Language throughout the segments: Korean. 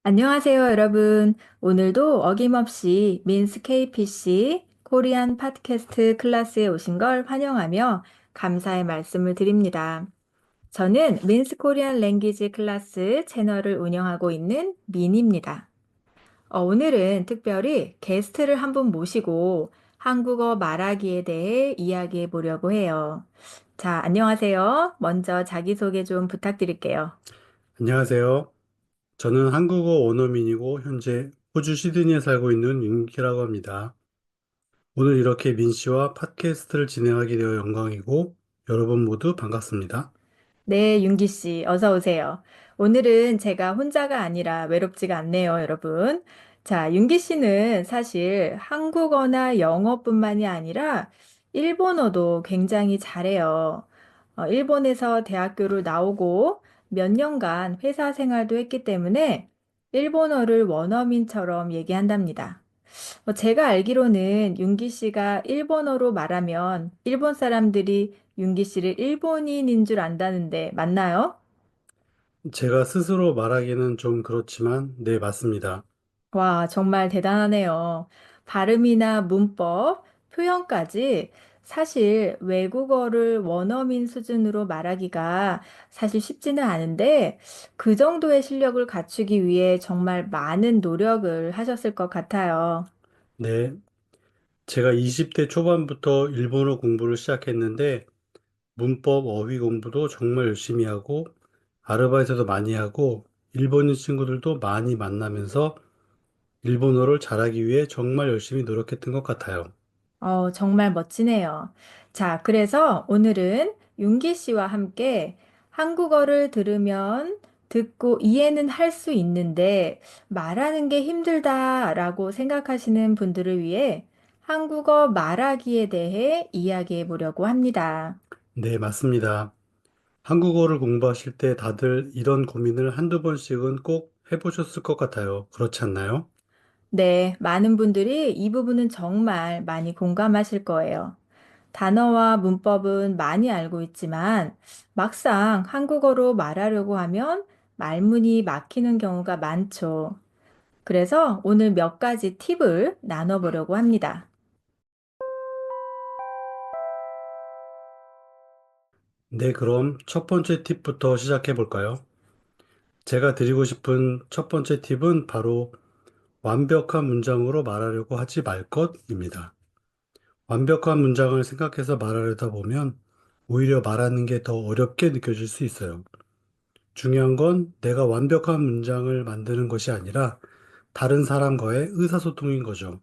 안녕하세요, 여러분. 오늘도 어김없이 민스 KPC 코리안 팟캐스트 클래스에 오신 걸 환영하며 감사의 말씀을 드립니다. 저는 민스 코리안 랭귀지 클래스 채널을 운영하고 있는 민입니다. 오늘은 특별히 게스트를 한 분 모시고 한국어 말하기에 대해 이야기해 보려고 해요. 자, 안녕하세요. 먼저 자기소개 좀 부탁드릴게요. 안녕하세요. 저는 한국어 원어민이고 현재 호주 시드니에 살고 있는 윤기라고 합니다. 오늘 이렇게 민 씨와 팟캐스트를 진행하게 되어 영광이고 여러분 모두 반갑습니다. 네, 윤기 씨, 어서 오세요. 오늘은 제가 혼자가 아니라 외롭지가 않네요, 여러분. 자, 윤기 씨는 사실 한국어나 영어뿐만이 아니라 일본어도 굉장히 잘해요. 일본에서 대학교를 나오고 몇 년간 회사 생활도 했기 때문에 일본어를 원어민처럼 얘기한답니다. 제가 알기로는 윤기 씨가 일본어로 말하면 일본 사람들이 윤기 씨를 일본인인 줄 안다는데 맞나요? 제가 스스로 말하기는 좀 그렇지만 네, 맞습니다. 와, 정말 대단하네요. 발음이나 문법, 표현까지 사실 외국어를 원어민 수준으로 말하기가 사실 쉽지는 않은데 그 정도의 실력을 갖추기 위해 정말 많은 노력을 하셨을 것 같아요. 네, 제가 20대 초반부터 일본어 공부를 시작했는데 문법, 어휘 공부도 정말 열심히 하고 아르바이트도 많이 하고 일본인 친구들도 많이 만나면서 일본어를 잘하기 위해 정말 열심히 노력했던 것 같아요. 정말 멋지네요. 자, 그래서 오늘은 윤기 씨와 함께 한국어를 들으면 듣고 이해는 할 수 있는데 말하는 게 힘들다라고 생각하시는 분들을 위해 한국어 말하기에 대해 이야기해 보려고 합니다. 네, 맞습니다. 한국어를 공부하실 때 다들 이런 고민을 한두 번씩은 꼭 해보셨을 것 같아요. 그렇지 않나요? 네, 많은 분들이 이 부분은 정말 많이 공감하실 거예요. 단어와 문법은 많이 알고 있지만 막상 한국어로 말하려고 하면 말문이 막히는 경우가 많죠. 그래서 오늘 몇 가지 팁을 나눠보려고 합니다. 네, 그럼 첫 번째 팁부터 시작해 볼까요? 제가 드리고 싶은 첫 번째 팁은 바로 완벽한 문장으로 말하려고 하지 말 것입니다. 완벽한 문장을 생각해서 말하려다 보면 오히려 말하는 게 더 어렵게 느껴질 수 있어요. 중요한 건 내가 완벽한 문장을 만드는 것이 아니라 다른 사람과의 의사소통인 거죠.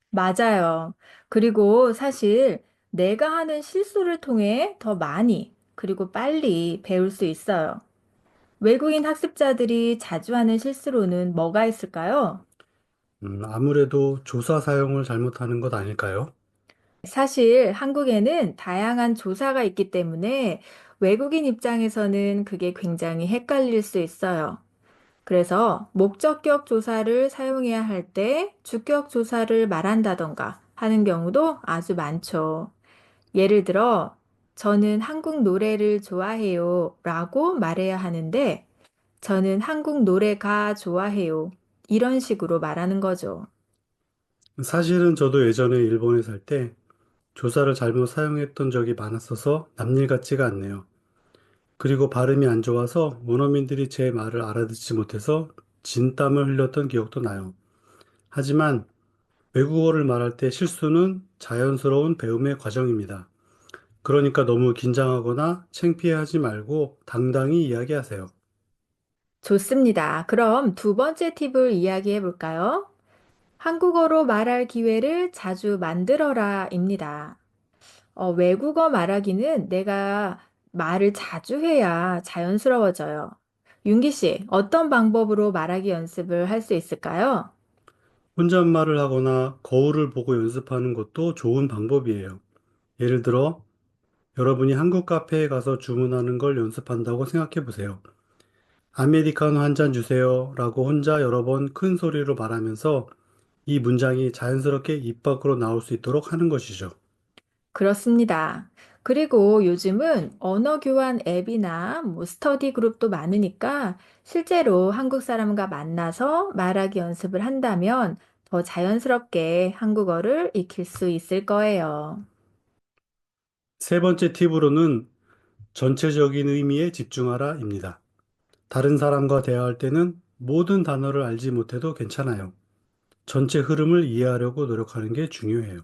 맞아요. 그리고 사실 내가 하는 실수를 통해 더 많이 그리고 빨리 배울 수 있어요. 외국인 학습자들이 자주 하는 실수로는 뭐가 있을까요? 아무래도 조사 사용을 잘못하는 것 아닐까요? 사실 한국에는 다양한 조사가 있기 때문에 외국인 입장에서는 그게 굉장히 헷갈릴 수 있어요. 그래서 목적격 조사를 사용해야 할 때 주격 조사를 말한다던가 하는 경우도 아주 많죠. 예를 들어, 저는 한국 노래를 좋아해요 라고 말해야 하는데, 저는 한국 노래가 좋아해요. 이런 식으로 말하는 거죠. 사실은 저도 예전에 일본에 살 때 조사를 잘못 사용했던 적이 많았어서 남일 같지가 않네요. 그리고 발음이 안 좋아서 원어민들이 제 말을 알아듣지 못해서 진땀을 흘렸던 기억도 나요. 하지만 외국어를 말할 때 실수는 자연스러운 배움의 과정입니다. 그러니까 너무 긴장하거나 창피해하지 말고 당당히 이야기하세요. 좋습니다. 그럼 두 번째 팁을 이야기해 볼까요? 한국어로 말할 기회를 자주 만들어라입니다. 외국어 말하기는 내가 말을 자주 해야 자연스러워져요. 윤기 씨, 어떤 방법으로 말하기 연습을 할 수 있을까요? 혼잣말을 하거나 거울을 보고 연습하는 것도 좋은 방법이에요. 예를 들어, 여러분이 한국 카페에 가서 주문하는 걸 연습한다고 생각해 보세요. 아메리카노 한 잔 주세요 라고 혼자 여러 번 큰 소리로 말하면서 이 문장이 자연스럽게 입 밖으로 나올 수 있도록 하는 것이죠. 그렇습니다. 그리고 요즘은 언어 교환 앱이나 뭐 스터디 그룹도 많으니까 실제로 한국 사람과 만나서 말하기 연습을 한다면 더 자연스럽게 한국어를 익힐 수 있을 거예요. 세 번째 팁으로는 전체적인 의미에 집중하라입니다. 다른 사람과 대화할 때는 모든 단어를 알지 못해도 괜찮아요. 전체 흐름을 이해하려고 노력하는 게 중요해요.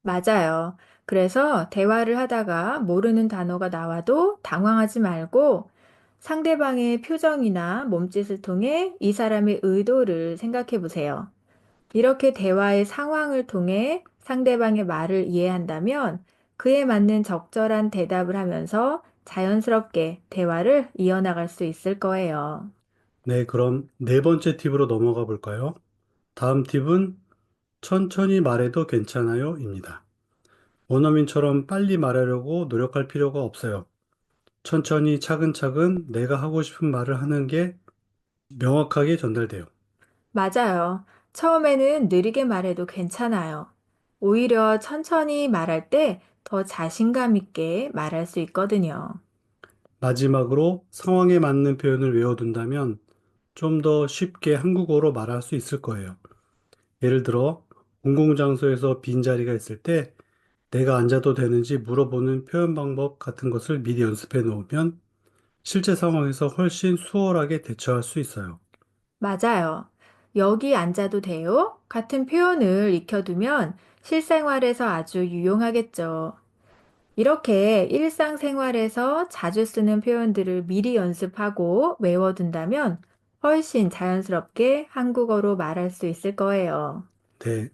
맞아요. 그래서 대화를 하다가 모르는 단어가 나와도 당황하지 말고 상대방의 표정이나 몸짓을 통해 이 사람의 의도를 생각해 보세요. 이렇게 대화의 상황을 통해 상대방의 말을 이해한다면 그에 맞는 적절한 대답을 하면서 자연스럽게 대화를 이어나갈 수 있을 거예요. 네, 그럼 네 번째 팁으로 넘어가 볼까요? 다음 팁은 천천히 말해도 괜찮아요입니다. 원어민처럼 빨리 말하려고 노력할 필요가 없어요. 천천히 차근차근 내가 하고 싶은 말을 하는 게 명확하게 전달돼요. 맞아요. 처음에는 느리게 말해도 괜찮아요. 오히려 천천히 말할 때 더 자신감 있게 말할 수 있거든요. 마지막으로 상황에 맞는 표현을 외워둔다면 좀 더 쉽게 한국어로 말할 수 있을 거예요. 예를 들어, 공공장소에서 빈자리가 있을 때 내가 앉아도 되는지 물어보는 표현 방법 같은 것을 미리 연습해 놓으면 실제 상황에서 훨씬 수월하게 대처할 수 있어요. 맞아요. 여기 앉아도 돼요? 같은 표현을 익혀두면 실생활에서 아주 유용하겠죠. 이렇게 일상생활에서 자주 쓰는 표현들을 미리 연습하고 외워둔다면 훨씬 자연스럽게 한국어로 말할 수 있을 거예요. 네.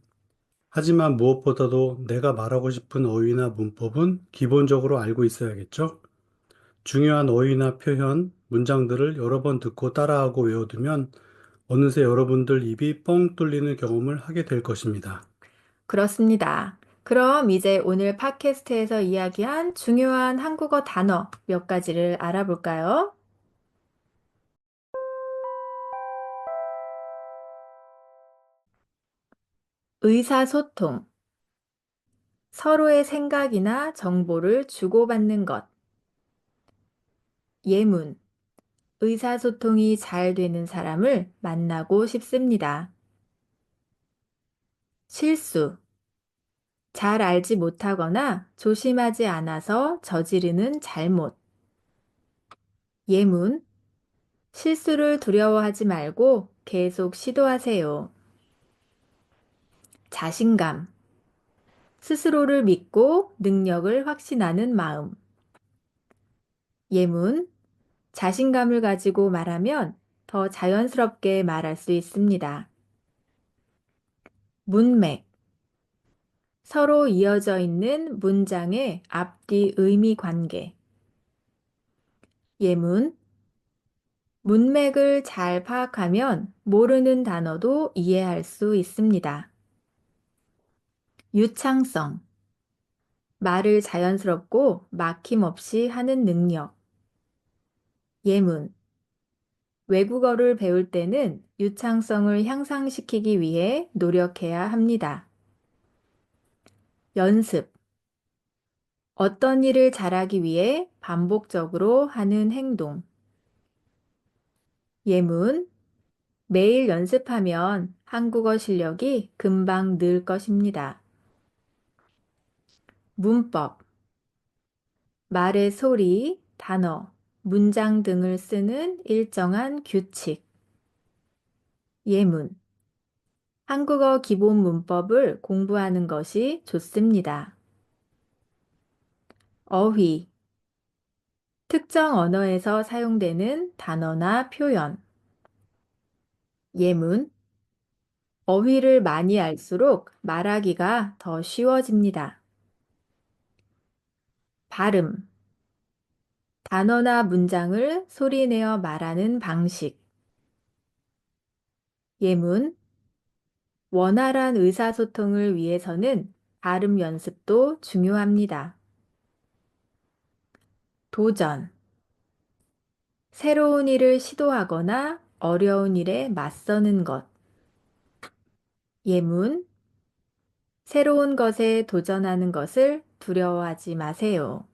하지만 무엇보다도 내가 말하고 싶은 어휘나 문법은 기본적으로 알고 있어야겠죠? 중요한 어휘나 표현, 문장들을 여러 번 듣고 따라하고 외워두면 어느새 여러분들 입이 뻥 뚫리는 경험을 하게 될 것입니다. 그렇습니다. 그럼 이제 오늘 팟캐스트에서 이야기한 중요한 한국어 단어 몇 가지를 알아볼까요? 의사소통, 서로의 생각이나 정보를 주고받는 것, 예문, 의사소통이 잘 되는 사람을 만나고 싶습니다. 실수, 잘 알지 못하거나 조심하지 않아서 저지르는 잘못. 예문, 실수를 두려워하지 말고 계속 시도하세요. 자신감, 스스로를 믿고 능력을 확신하는 마음. 예문, 자신감을 가지고 말하면 더 자연스럽게 말할 수 있습니다. 문맥, 서로 이어져 있는 문장의 앞뒤 의미 관계. 예문, 문맥을 잘 파악하면 모르는 단어도 이해할 수 있습니다. 유창성, 말을 자연스럽고 막힘없이 하는 능력. 예문, 외국어를 배울 때는 유창성을 향상시키기 위해 노력해야 합니다. 연습, 어떤 일을 잘하기 위해 반복적으로 하는 행동. 예문, 매일 연습하면 한국어 실력이 금방 늘 것입니다. 문법, 말의 소리, 단어, 문장 등을 쓰는 일정한 규칙. 예문, 한국어 기본 문법을 공부하는 것이 좋습니다. 어휘, 특정 언어에서 사용되는 단어나 표현. 예문, 어휘를 많이 알수록 말하기가 더 쉬워집니다. 발음, 단어나 문장을 소리내어 말하는 방식. 예문, 원활한 의사소통을 위해서는 발음 연습도 중요합니다. 도전, 새로운 일을 시도하거나 어려운 일에 맞서는 것. 예문, 새로운 것에 도전하는 것을 두려워하지 마세요.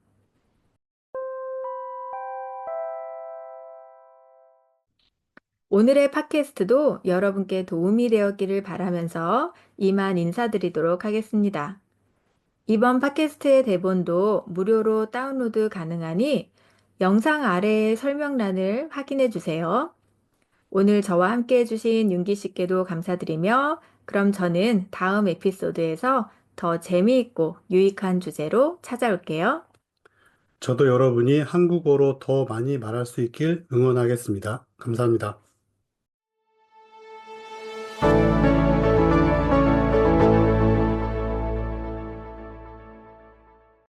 오늘의 팟캐스트도 여러분께 도움이 되었기를 바라면서 이만 인사드리도록 하겠습니다. 이번 팟캐스트의 대본도 무료로 다운로드 가능하니 영상 아래의 설명란을 확인해 주세요. 오늘 저와 함께 해주신 윤기 씨께도 감사드리며 그럼 저는 다음 에피소드에서 더 재미있고 유익한 주제로 찾아올게요. 저도 여러분이 한국어로 더 많이 말할 수 있길 응원하겠습니다. 감사합니다.